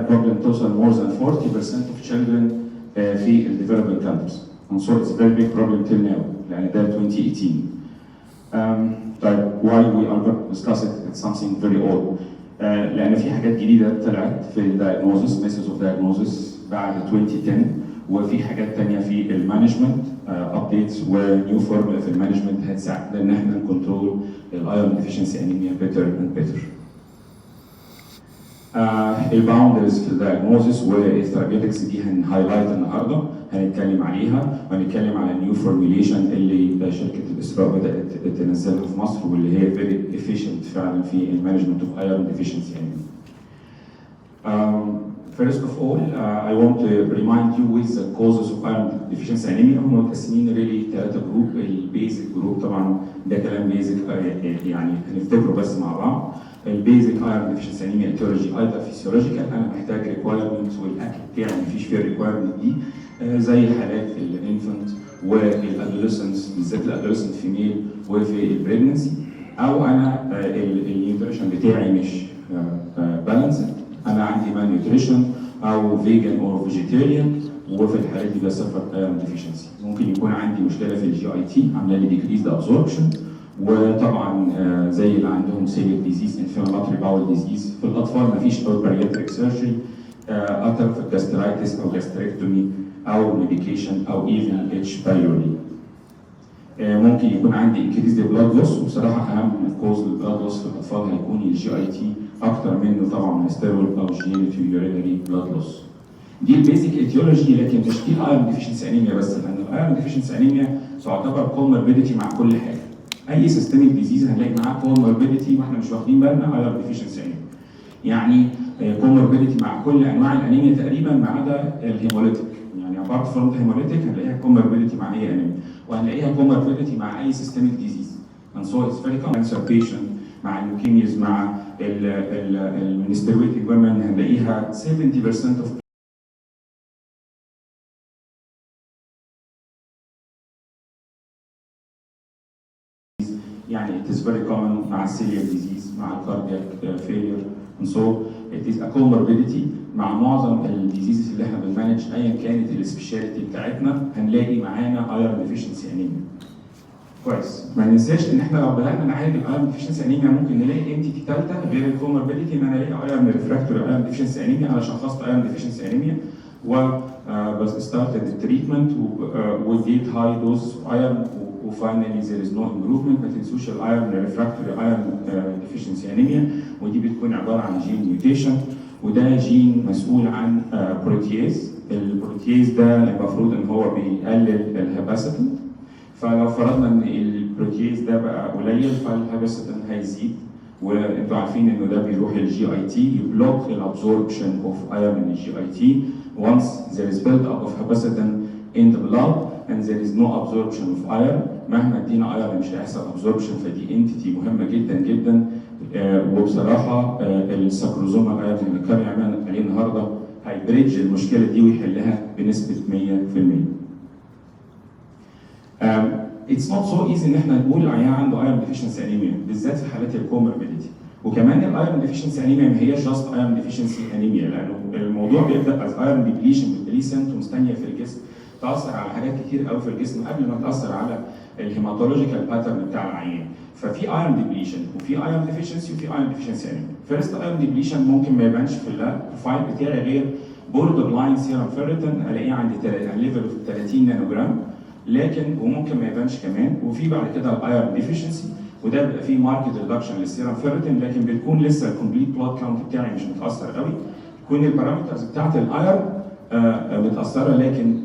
problem توصل more than 40% of children في ال developing countries. And so it's a very big problem till now. يعني ده 2018. طيب why we are going to discuss it? It's something very old. لأن في حاجات جديدة طلعت في ال diagnosis, methods of diagnosis بعد 2010. وفي حاجات تانية في المانجمنت ابديتس ونيو فورمولا في المانجمنت هتساعدنا ان احنا نكنترول الايرون ديفيشنسي انيميا بيتر اند بيتر. الباوندرز في الدايجنوزس والثيرابيوتكس دي هنهايلايت النهارده، هنتكلم عليها وهنتكلم على النيو فورميوليشن اللي شركه الاسرة بدات تنزلها في مصر واللي هي فيري افيشنت فعلا في المانجمنت اوف ايرون ديفيشنسي انيميا. First of all, I want to remind you with the causes of iron deficiency anemia. هم متقسمين really 3 جروب. البيزك جروب طبعا ده كلام بيزك يعني هنفتكره بس مع بعض. البيزك ايرون ديفيشنسي انيميا اتيولوجي ايضا فيسيولوجيكال، انا محتاج ريكوايرمنتس والاكل بتاعي مفيش فيه الريكوايرمنت دي، زي حالات الانفنت والادوليسنس بالذات الادوليسنت فيميل وفي البريجنسي، او انا النيوتريشن بتاعي مش بالانسد، انا عندي مان نيوتريشن او فيجن او فيجيتيريان، وفي الحالات دي بسفر ايرون ديفيشنسي. ممكن يكون عندي مشكله في الجي اي تي عامله لي ديكريز ابزوربشن، وطبعا زي اللي عندهم سيليك ديزيز انفلاماتوري باول ديزيز. في الاطفال مفيش او بارياتريك سيرجري اكتر في جاسترايتس او جاستريكتومي او ميديكيشن او ايفن اتش بايوري. ممكن يكون عندي انكريز بلاد لوس، وبصراحه اهم كوز للبلاد لوس في الاطفال هيكون الجي اي تي اكتر منه طبعا من ستيرول او جينيتو يورينري بلاد لوس. دي البيزك ايتيولوجي، لكن مش دي الايرون ديفيشنسي انيميا بس، لان الايرون ديفيشنسي انيميا تعتبر كوموربيديتي مع كل حاجه. اي سيستميك ديزيز هنلاقي معاه كوموربيديتي واحنا مش واخدين بالنا ايرون ديفيشنسي انيميا. يعني كوموربيديتي مع كل انواع الانيميا تقريبا ما عدا الهيموليتيك، يعني ابارت فروم الهيموليتيك هنلاقيها كوموربيديتي مع اي انيميا، وهنلاقيها كوموربيديتي مع اي سيستميك ديزيز. And so it's very common cancer patient مع اللوكيميز مع المنسترويتد وومن هنلاقيها 70% of يعني it is very common مع السيليال ديزيز مع الكاردياك فيلير. And so it is a comorbidity مع معظم الديزيزز اللي احنا بنمانج ايا كانت السبيشاليتي بتاعتنا هنلاقي معانا ايرون ديفيشنسي انيميا. كويس، ما ننساش ان احنا لو بدانا نعالج الايرون ديفيشنسي انيميا ممكن نلاقي انتيتي ثالثه غير الكوموربيديتي، ان انا الاقي ايرون ريفراكتوري ايرون ديفيشنسي انيميا. انا شخصت ايرون ديفيشنسي انيميا بس ستارتد التريتمنت وديت هاي دوز ايرون وفاينلي there is no improvement. ما تنسوش الايرون ريفراكتوري ايرون ديفيشنسي انيميا، ودي بتكون عباره عن جين ميوتيشن، وده جين مسؤول عن بروتياز. البروتياز ده المفروض ان هو بيقلل الهباسيتين، فلو فرضنا ان البروتياز ده بقى قليل فالهباسيتين هيزيد، وانتوا عارفين انه ده بيروح للجي اي تي يبلوك الابزوربشن اوف ايرون من الجي اي تي. once there is build up of hepacitin in the blood and there is no absorption of iron، مهما ادينا ايرون مش هيحصل ابزوربشن، فدي انتيتي مهمه جدا جدا. وبصراحه السكروزوما الايرون اللي هنتكلم عليه النهارده هيبريدج المشكله دي ويحلها بنسبه 100%. It's not so easy ان احنا نقول العيان عنده ايرون ديفيشنسي انيميا بالذات في حالات الكوموربيديتي. وكمان الايرون ديفيشنسي انيميا ما هياش جاست ايرون ديفيشنسي انيميا، لانه الموضوع بيبدا از ايرون ديبليشن بتلاقيه سيمتومز ثانيه في الجسم تاثر على حاجات كتير قوي في الجسم قبل ما تاثر على الهيماتولوجيكال باترن بتاع العيان. ففي ايرون ديبليشن وفي ايرون ديفيشنسي وفي ايرون ديفيشنسي انيميا. فيرست ايرون ديبليشن ممكن ما يبانش في البروفايل بتاعي غير بوردر لاين سيرم فيريتين، الاقيه عندي ليفل 30 نانو جرام، لكن وممكن ما يبانش كمان. وفي بعد كده الايرون ديفيشنسي، وده بيبقى فيه ماركت ريدكشن للسيرم فيريتين، لكن بتكون لسه الكومبليت بلاد كاونت بتاعي مش متاثر قوي، تكون البارامترز بتاعت الايرون متاثره، لكن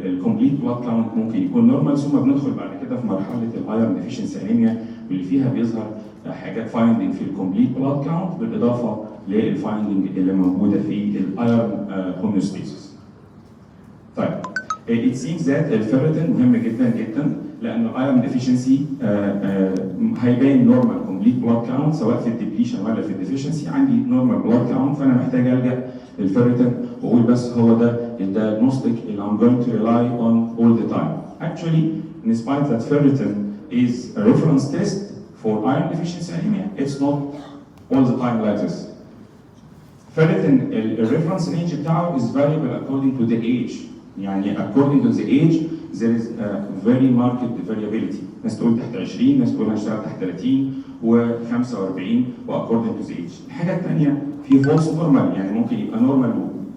الكومبليت بلاد كاونت ممكن يكون نورمال. ثم بندخل بعد كده في مرحله الايرون ديفيشنسي انيميا واللي فيها بيظهر حاجات فايندنج في الكومبليت بلاد كاونت بالاضافه للفايندنج اللي موجوده في الايرون هوميوستاسيس. طيب it seems that الفيريتين مهم جدا جدا، لان الايرون ديفيشنسي هيبين نورمال كومبليت بلاد كاونت سواء في الديبليشن ولا في الديفيشنسي. عندي نورمال بلاد كاونت، فانا محتاج الجا للفيريتين واقول بس هو ده الدايجنوستيك اللي I'm going to rely on all the time. Actually, in spite that ferritin is a reference test for iron deficiency anemia, it's not all the time like this. ferritin الريفرنس رينج بتاعه is variable according to the age. يعني according to the age there is a very marked variability. ناس تقول تحت 20، ناس تقول هنشتغل تحت 30 و45 و according to the age. الحاجة الثانية في false normal، يعني ممكن يبقى normal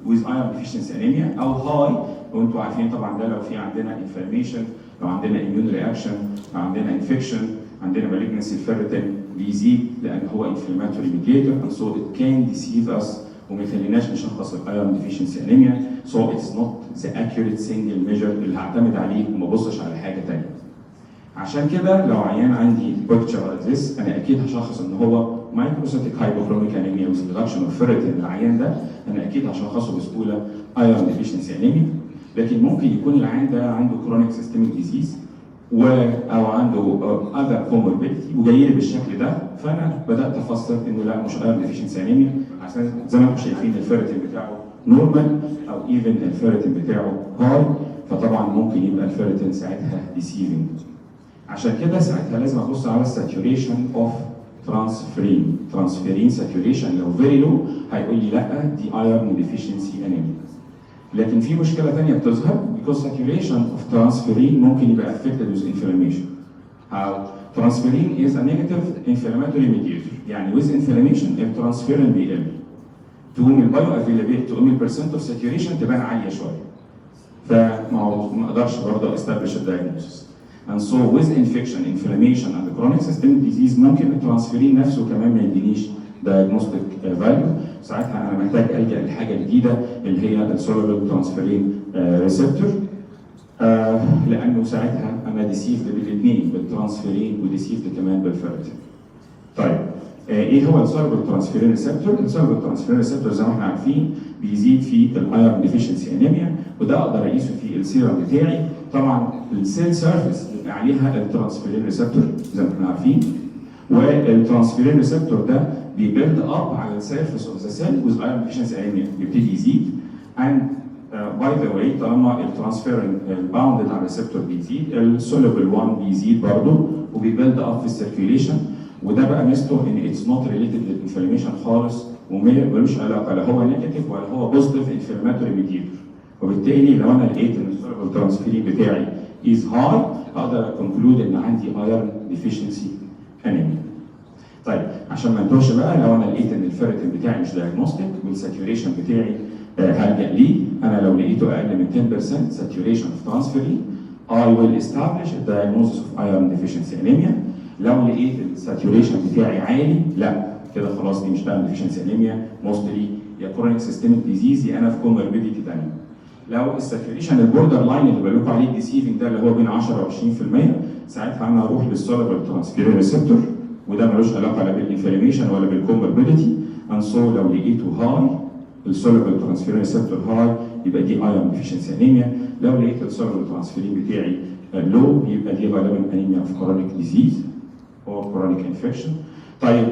with iron deficiency anemia أو high، وأنتوا عارفين طبعا ده لو في عندنا inflammation، لو عندنا immune reaction، لو عندنا infection، عندنا malignancy الفيرتين بيزيد لأن هو inflammatory mediator and so it can deceive us وما يخليناش نشخص الايرون ديفيشنسي انيميا. so it's not the accurate single measure اللي هعتمد عليه وما ابصش على حاجه ثانيه. عشان كده لو عيان عندي picture like this انا اكيد هشخص ان هو مايكروسيتيك هايبوكروميك انيميا with reduction of ferritin. العيان ده انا اكيد هشخصه بسهوله ايرون ديفيشنسي انيميا. لكن ممكن يكون العيان ده عنده كرونيك سيستميك ديزيز او عنده other comorbidity وجاي لي بالشكل ده، فانا بدات افسر انه لا مش ايرون ديفيشنسي انيميا، عشان زي ما انتم شايفين الفيرتين بتاعه نورمال او ايفن الفيرتين بتاعه هاي، فطبعا ممكن يبقى الفيرتين ساعتها ديسيفنج. عشان كده ساعتها لازم ابص على الساتوريشن اوف ترانسفيرين ساتوريشن. لو فيري لو هيقول لي لا دي ايرون ديفيشنسي انيميا. لكن في مشكله ثانيه بتظهر because saturation of transferrin ممكن يبقى affected with inflammation. How? Transferrin is a negative inflammatory mediator، يعني with inflammation الترانسفيرين بيقل. تقوم البايو افيلابيلتي تقوم البرسنت اوف ساتوريشن تبان عاليه شويه. ما اقدرش برضه استبلش الدايجنوستس. And so with infection, inflammation and chronic systemic disease ممكن الترانسفيرين نفسه كمان ما يدينيش diagnostic value. ساعتها انا محتاج الجا لحاجه جديده اللي هي السولوبل ترانسفيرين ريسبتور، لانه ساعتها انا ديسيفد بالاثنين بالترانسفيرين وديسيفد كمان بالفيرتين. طيب ايه هو السولوبل ترانسفيرين ريسبتور؟ السولوبل ترانسفيرين ريسبتور زي ما احنا عارفين بيزيد في الايرون ديفيشنسي انيميا، وده اقدر اقيسه في السيرم بتاعي. طبعا السيل سيرفيس بيبقى عليها الترانسفيرين ريسبتور زي ما احنا عارفين، والترانسفيرين ريسبتور ده بيبيلد اب على السيرفيس اوف ذا سيل ويز ايرون ديفيشنسي انيميا، بيبتدي يزيد. اند باي ذا واي طالما الترانسفيرين باوندد على الريسبتور بيزيد، السولوبل 1 بيزيد برضه وبيبيلد اب في السيركيوليشن. وده بقى ميزته ان اتس نوت ريليتد للانفلاميشن خالص، وملوش علاقه لا هو نيجاتيف ولا هو بوزيتيف انفلاماتوري ميديتور. وبالتالي لو انا لقيت ان السولوبل ترانسفيرين بتاعي از هاي اقدر كونكلود ان عندي ايرون ديفيشنسي انيميا. طيب عشان ما نتوهش بقى، لو انا لقيت ان الفيرتين بتاعي مش دايجنوستيك والساتوريشن بتاعي هلجا ليه. انا لو لقيته اقل من 10% saturation of transferrin I will establish a diagnosis of iron deficiency anemia. لو لقيت الساتوريشن بتاعي عالي لا كده خلاص دي مش iron deficiency anemia، mostly يا chronic systemic disease يا انا في comorbidity ثانيه. لو الساتوريشن البوردر لاين اللي بقول لكم عليه ديسيفنج ده اللي هو بين 10 و 20%، ساعتها انا هروح للسولوبل ترانسفيرين ريسبتور، وده ملوش علاقه لا بالانفلاميشن ولا بالكوموربيديتي. اند سو لو لقيته هاي السولوبل ترانسفيرين ريسبتور هاي يبقى دي ايرون ديفيشنسي انيميا. لو لقيت السولوبل ترانسفيرين بتاعي لو يبقى دي غالبا انيميا اوف كرونيك ديزيز او كرونيك انفكشن. طيب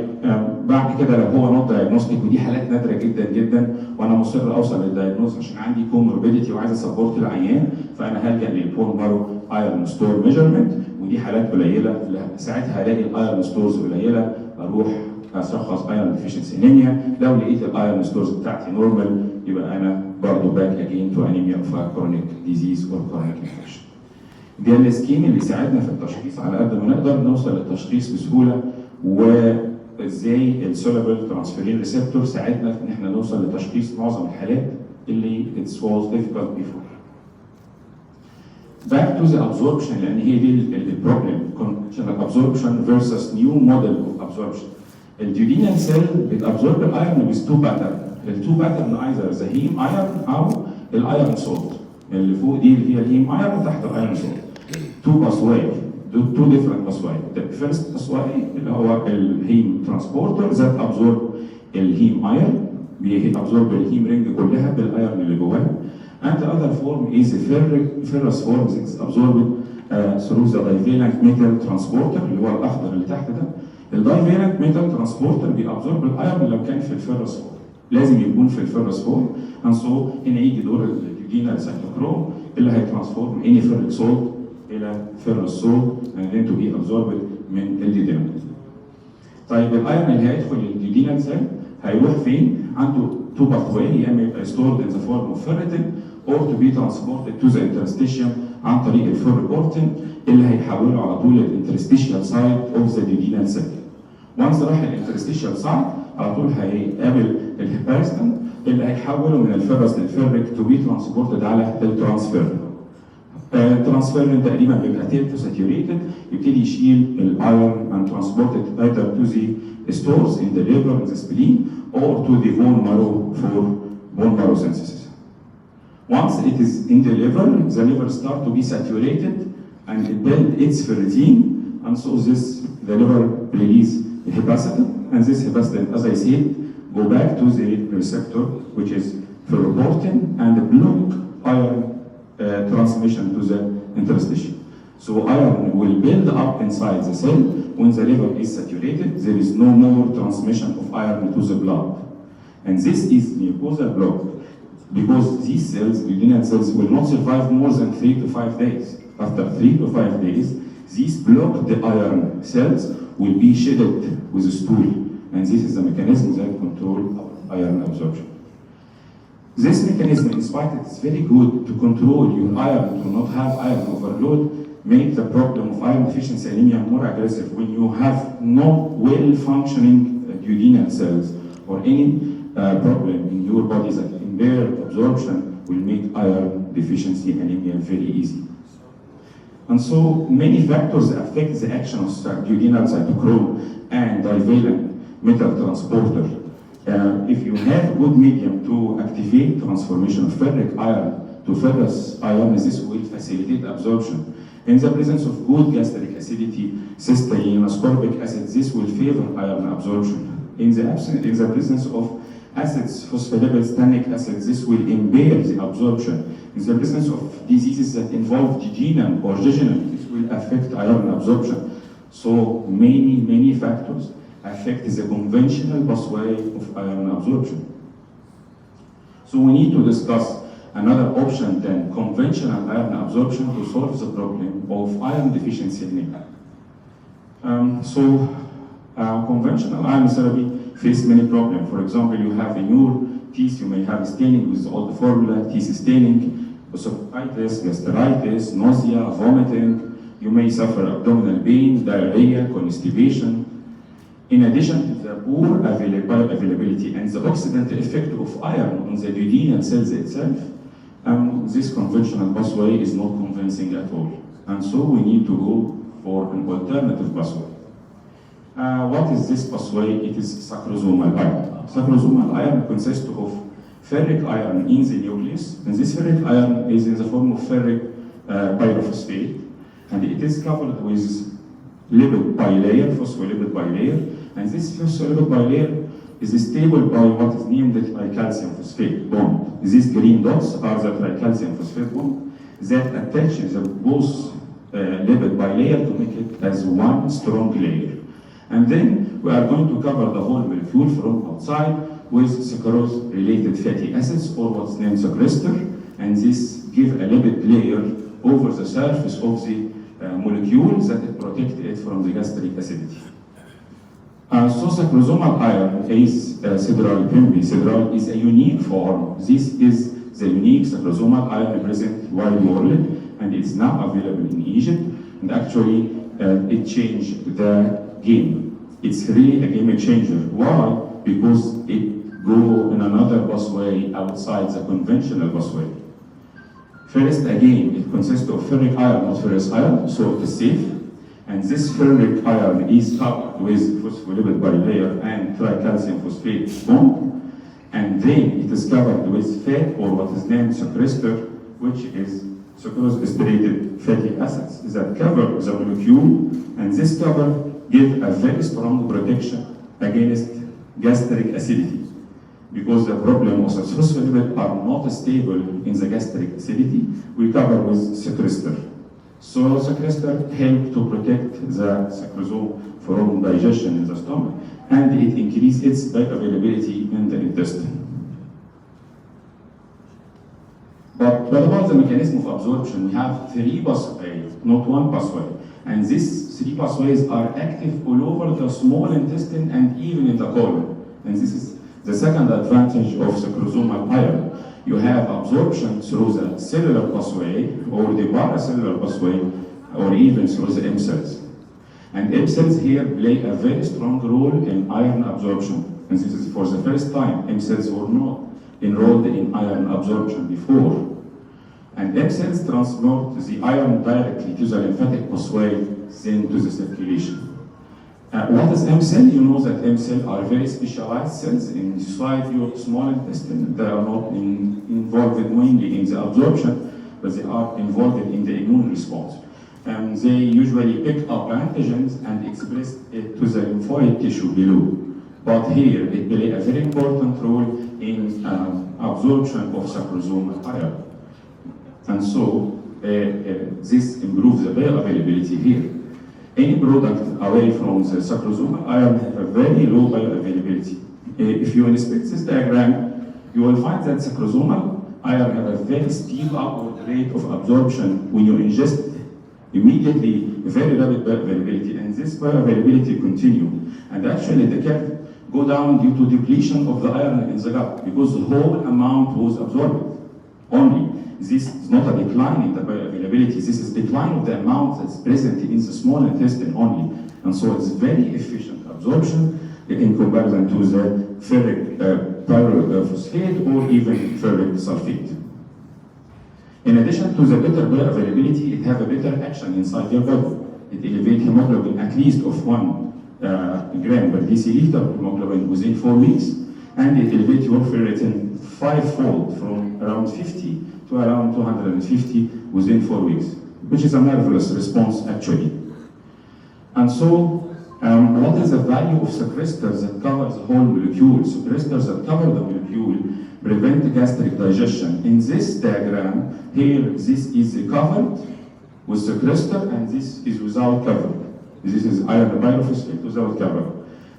بعد كده لو هو نوت دايجنوستيك، ودي حالات نادره جدا جدا وانا مصر اوصل للدايجنوز عشان عندي كوموربيديتي وعايز اسبورت العيان، فانا هلجا للبون مارو ايرون ستور ميجرمنت، ودي حالات قليله. ساعتها هلاقي الايرون ستورز قليله اروح اشخص ايرون ديفيشنسي انيميا. لو لقيت الايرون ستورز بتاعتي نورمال يبقى انا برضه باك اجين تو انيميا اوف كرونيك ديزيز اور كرونيك انفكشن. ده السكيم اللي يساعدنا في التشخيص على قد ما نقدر نوصل للتشخيص بسهوله، وازاي السولوبل ترانسفيرين ريسبتور ساعدنا في ان احنا نوصل لتشخيص معظم الحالات اللي it was difficult before. Back to the absorption لان هي دي البروبلم، conventional absorption versus new model of absorption. الديودينال سيل بتابزورب الايرون with two pattern. التو باترن ايذر ذا هيم ايرون او الايرون سولت. اللي فوق دي اللي هي الهيم ايرون وتحت الايرون سولت. تو باسواي، two different pathway. The first pathway اللي هو الهيم ترانسبورتر ذات ابزورب الهيم ايرون، بيابزورب الهيم رينج كلها بالايرون اللي جواها. And the other form is a ferrous form that is absorbed through the divalent metal transporter اللي هو الاخضر اللي تحت ده. الدايفالنت ميتال ترانسبورتر بيابزورب الايرون لو كان في الفيرس فورم، لازم يكون في الفيرس فورم. and so هنا يجي دور الديودينال سايكلوكروم اللي هيترانسفورم اني فيريك سولت الى فيرس سولت and then to be absorbed من الديودينال. طيب الايرون اللي هيدخل الديودينال سيل هيروح فين؟ عنده two pathway، يا اما يبقى stored in the form of ferritin or to be transported to the interstitium عن طريق الفوربورتين اللي هيحوله على طول الانترستيشيال سايد اوف ذا duodenal cell. وانس راح الانترستيشيال سايد على طول هيقابل الهيباريستم اللي هيحوله من الفيرس للفيريك تو بي ترانسبورتد على الترانسفير. الترانسفير تقريبا بيبقى تيرتو ساتيوريتد، يبتدي يشيل الايرون and transported either to the stores in the liver in the spleen or to the bone marrow for bone marrow synthesis. Once it is in the liver start to be saturated and it build its ferritin, and so the liver release the hepacitin, and this hepacitin, as I said, go back to the receptor which is ferroportin and block iron transmission to the interstitium. So iron will build up inside the cell. When the liver is saturated, there is no more transmission of iron to the blood. And this is mucosal block because these cells, duodenal cells, will not survive more than 3 to 5 days. After 3 to 5 days, these blocked iron cells will be shedded with stool. And this is the mechanism that control iron absorption. This mechanism, in spite it's very good to control your iron, to not have iron overload, make the problem of iron deficiency anemia more aggressive when you have no well-functioning duodenal cells or any problem in your body that impaired absorption will make iron deficiency anemia very easy. And so many factors affect the action of duodenal cytochrome and divalent metal transporter. If you have good medium to activate transformation of ferric iron to ferrous iron, this will facilitate absorption. In the presence of good gastric acidity, cysteine, ascorbic acid, this will favor iron absorption. In the presence of acids, phospholipids, tannic acid, this will impair the absorption. In the presence of diseases that involve jejunum or jejunum, this will affect iron absorption. So many factors affect the conventional pathway of iron absorption. So we need to discuss another option than conventional iron absorption to solve the problem of iron deficiency anemia. Conventional iron therapy face many problems. For example, you have in your teeth, you may have staining with all the formula, teeth staining, esophagitis, gastritis, nausea, vomiting. You may suffer abdominal pain, diarrhea, constipation. In addition to the poor availability and the oxidant effect of iron on the duodenal cells itself, this conventional pathway is not convincing at all. And so we need to go for an alternative pathway. What is this pathway? It is sacrosomal iron. Sacrosomal iron consists of ferric iron in the nucleus, and this ferric iron is in the form of ferric pyrophosphate, and it is covered with lipid bilayer, phospholipid bilayer, and this phospholipid bilayer is stable by what is named the tricalcium phosphate bond. These green dots are the tricalcium phosphate bond that attaches both lipid bilayer to make it as one strong layer. And then we are going to cover the whole molecule from outside with sucrose-related fatty acids, or what's named sucrister, and this give a lipid layer over the surface of the molecule that it protects it from the gastric acidity. So sacrosomal iron is sideral pimby. Sideral is a unique form. This is the unique sacrosomal iron present wide world, and it's now available in Egypt. And actually, it changed the game. It's really a game changer. Why? Because it go in another pathway outside the conventional pathway. First, again, it consists of ferric iron, not ferrous iron, so it is safe. And this ferric iron is covered with phospholipid bilayer and tricalcium phosphate bond. And then it is covered with fat, or what is named sucrister, which is sucrose-esterated fatty acids that cover the molecule. And this cover gives a very strong protection against gastric acidity, because the problem of phospholipids are not stable in the gastric acidity. We cover with sucrister. So sucrister helps to protect the sacrosome from digestion in the stomach, and it increases its bioavailability in the intestine. But what about the mechanism of absorption? We have 3 pathways, not 1 pathway. And these 3 pathways are active all over the small intestine and even in the colon. And this is The second advantage of sacrosomal iron, you have absorption through the cellular pathway or the paracellular pathway or even through the M cells. And M cells here play a very strong role in iron absorption. And this is for the first time, M cells were not enrolled in iron absorption before. And M cells transport the iron directly to the lymphatic pathway, then to the circulation. What is M cell? You know that M cells are very specialized cells inside your small intestine. They are not involved mainly in the absorption, but they are involved in the immune response. And they usually pick up antigens and express it to the lymphoid tissue below. But here it plays a very important role in absorption of sacrosomal iron. And so this improves the bioavailability here. Any product away from the sacrosomal iron have a very low bioavailability. If you inspect this diagram, you will find that sacrosomal iron have a very steep upward rate of absorption when you ingest immediately, very rapid bioavailability, and this bioavailability continue. And actually the curve go down due to depletion of the iron in the gut because the whole amount was absorbed only. This is not a decline in the bioavailability, this is decline of the amount that's present in the small intestine only. And so it's very efficient absorption in comparison to the ferric pyrophosphate or even ferric sulfate. In addition to the better bioavailability, it has a better action inside your body. It elevates hemoglobin at least of 1 gram per deciliter of hemoglobin within 4 weeks, and it elevates your ferritin 5-fold from around 50 to around 250 within 4 weeks, which is a marvelous response actually. And so, what is the value of sequesters that cover the whole molecule? Sequesters that cover the molecule prevent gastric digestion. In this diagram, here this is covered with sequester and this is without cover. This is iron pyrophosphate without cover.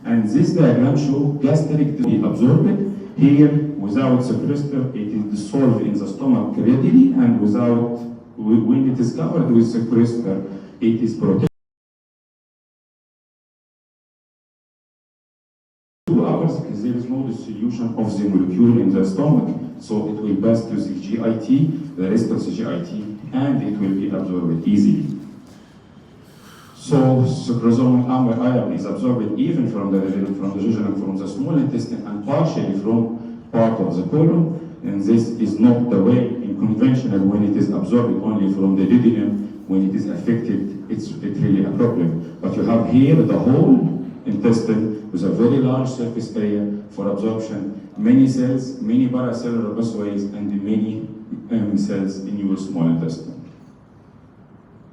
And this diagram shows gastric to be absorbed. Here, without sequester, it is dissolved in the stomach readily, and without, when it is covered with sequester, it is protected. 2 hours, because there is no dissolution of the molecule in the stomach, so it will pass to the GIT, the rest of the GIT, and it will be absorbed easily. So sacrosomal iron is absorbed even from the jejunum, from the small intestine, and partially from part of the colon. And this is not the way in conventional when it is absorbed only from the duodenum. When it is affected, it's really a problem. But you have here the whole intestine with a very large surface area for absorption, many cells, many paracellular pathways, and many cells in your small intestine.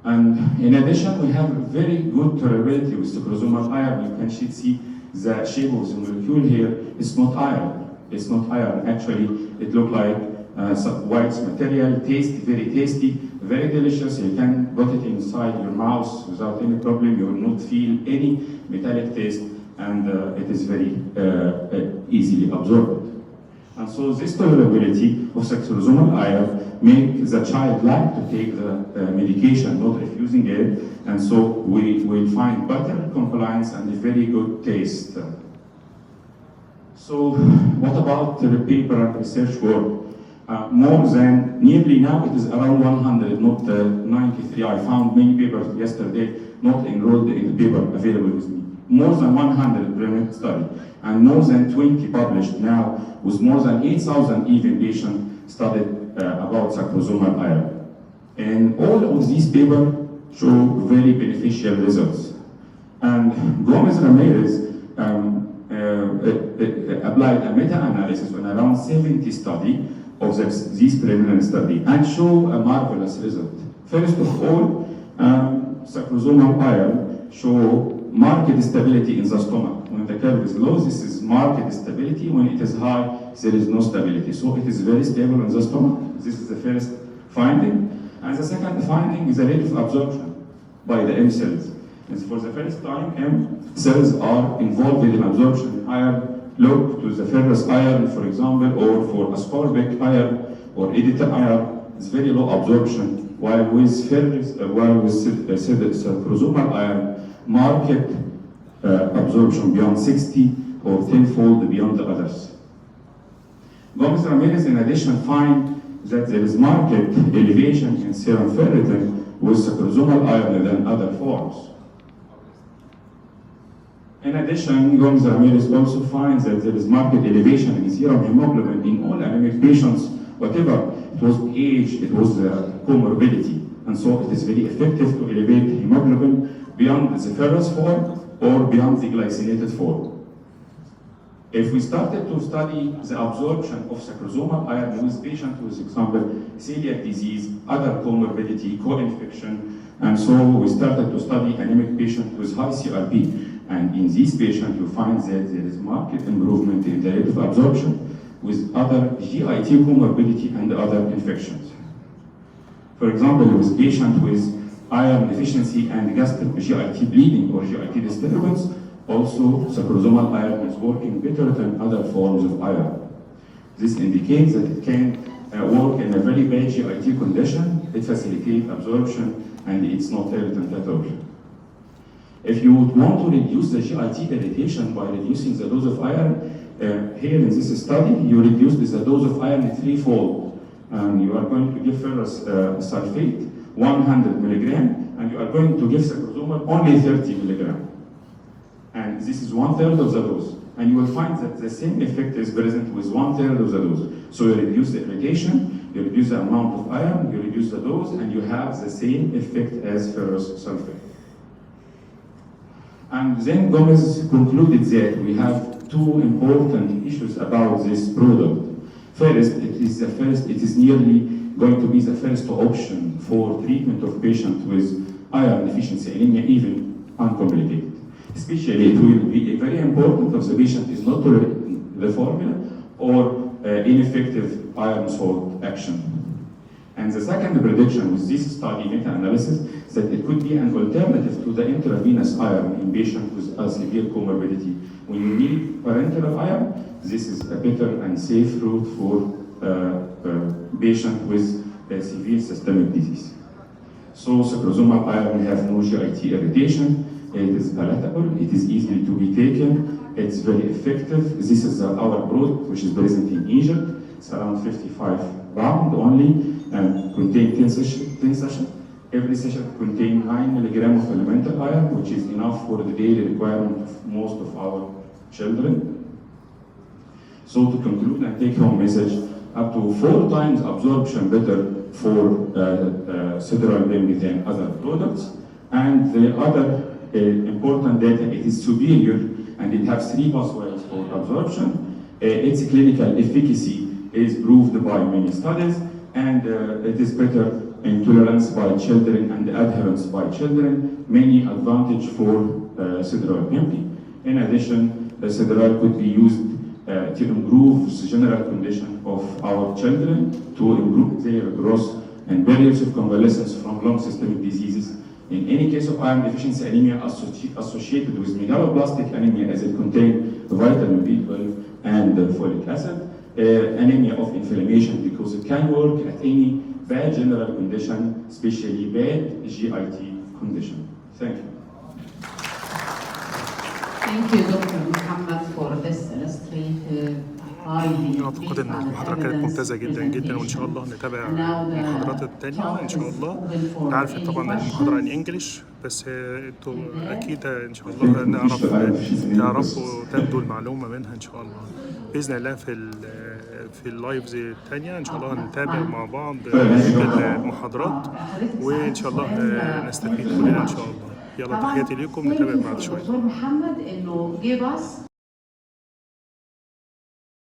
And in addition, we have very good tolerability with sacrosomal iron. You can see the shape of the molecule here. It's not iron. It's not iron. Actually, it looks like some white material, very tasty, very delicious. You can put it inside your mouth without any problem. You will not feel any metallic taste, and it is very easily absorbed. And so this tolerability of sacrosomal iron makes the child like to take the medication, not refusing it, and so we will find better compliance and a very good taste. So what about the paper and research work? More than, nearly now it is around 100, not 93. I found many papers yesterday not enrolled in the paper available with me. More than 100 preventive study, and more than 20 published now, with more than 8,000 even patients studied about sacrosomal iron. And all of these papers show very beneficial results. And Gomez Ramirez applied a meta-analysis on around 70 studies of these preliminary studies and show a marvelous result. First of all, sacrosomal iron show marked stability in the stomach. When the curve is low, this is marked stability. When it is high, there is no stability. So it is very stable in the stomach. This is the first finding. And the second finding is the rate of absorption by the M cells. And for the first time, M cells are involved in absorption. Iron, look to the ferrous iron, for example, or for ascorbic iron or editor iron, it's very low absorption. While with sacrosomal iron, marked absorption beyond 60 or 10-fold beyond the others. Gomez Ramirez, in addition, find that there is marked elevation in serum ferritin with sacrosomal iron than other forms. In addition, Gomez Ramirez also finds that there is marked elevation in serum hemoglobin in all anemic patients, whatever it was age, it was comorbidity, and so it is very effective to elevate hemoglobin beyond the ferrous form or beyond the glycinated form. If we started to study the absorption of sacrosomal iron with patients with, for example, celiac disease, other comorbidity, co-infection, and so we started to study anemic patients with high CRP. And in these patients, you find that there is marked improvement in the rate of absorption with other GIT comorbidity and other infections. For example, with patients with iron deficiency and gastric GIT bleeding or GIT disturbance, also sacrosomal iron is working better than other forms of iron. This indicates that it can work in a very bad GIT condition, it facilitates absorption, and it's not irritant at all. If you would want to reduce the GIT irritation by reducing the dose of iron, here in this study, you reduce the dose of iron threefold. You are going to give ferrous sulfate, 100 milligram, and you are going to give sacrosomal only 30 milligram. And this is 1/3 of the dose. And you will find that the same effect is present with 1/3 of the dose. So you reduce the irritation, you reduce the amount of iron, you reduce the dose, and you have the same effect as ferrous sulfate. And then Gomez concluded that we have two important issues about this product. First, it is nearly going to be the first option for treatment of patients with iron deficiency anemia, even uncomplicated. Especially, it will be very important if the patient is not tolerating the formula or ineffective iron salt action. And the second prediction with this study meta-analysis is that it could be an alternative to the intravenous iron in patients with a severe comorbidity. When you need parenteral iron, this is a better and safe route for patients with severe systemic disease. So sacrosomal iron has no GIT irritation, it is palatable, it is easy to be taken, it's very effective. This is our product which is present in Egypt. It's around 55 pounds only and contain 10 sessions. Every session contains 9 milligrams of elemental iron, which is enough for the daily requirement of most of our children. So to conclude and take home message, up to 4 times absorption better for cerebral limb than other products. And the other important data, it is superior and it has 3 pathways for absorption. Its clinical efficacy is proved by many studies, and it is better in tolerance by children and adherence by children, many advantage for cerebral palsy. In addition, the cerebral could be used to improve the general condition of our children, to improve their growth and periods of convalescence from long systemic diseases. In any case of iron deficiency anemia associated with megaloblastic anemia, as it contains vitamin B12 and folic acid, anemia of inflammation, because it can work at any bad general condition, especially bad GIT condition. Thank you. Thank you, Dr. Muhammad, for this illustrative. أعتقد أن المحاضرة كانت ممتازة جدا جدا، وإن شاء الله نتابع المحاضرات التانية إن شاء الله. أنا عارف طبعا المحاضرة إن إنجليش، بس أنتوا أكيد إن شاء الله تعرفوا تاخدوا المعلومة منها إن شاء الله بإذن الله. في اللايفز التانية إن شاء الله نتابع مع بعض المحاضرات، وإن شاء الله نستفيد كلنا إن شاء الله. يلا تحياتي ليكم، نتابع بعد شوية. دكتور محمد إنه give us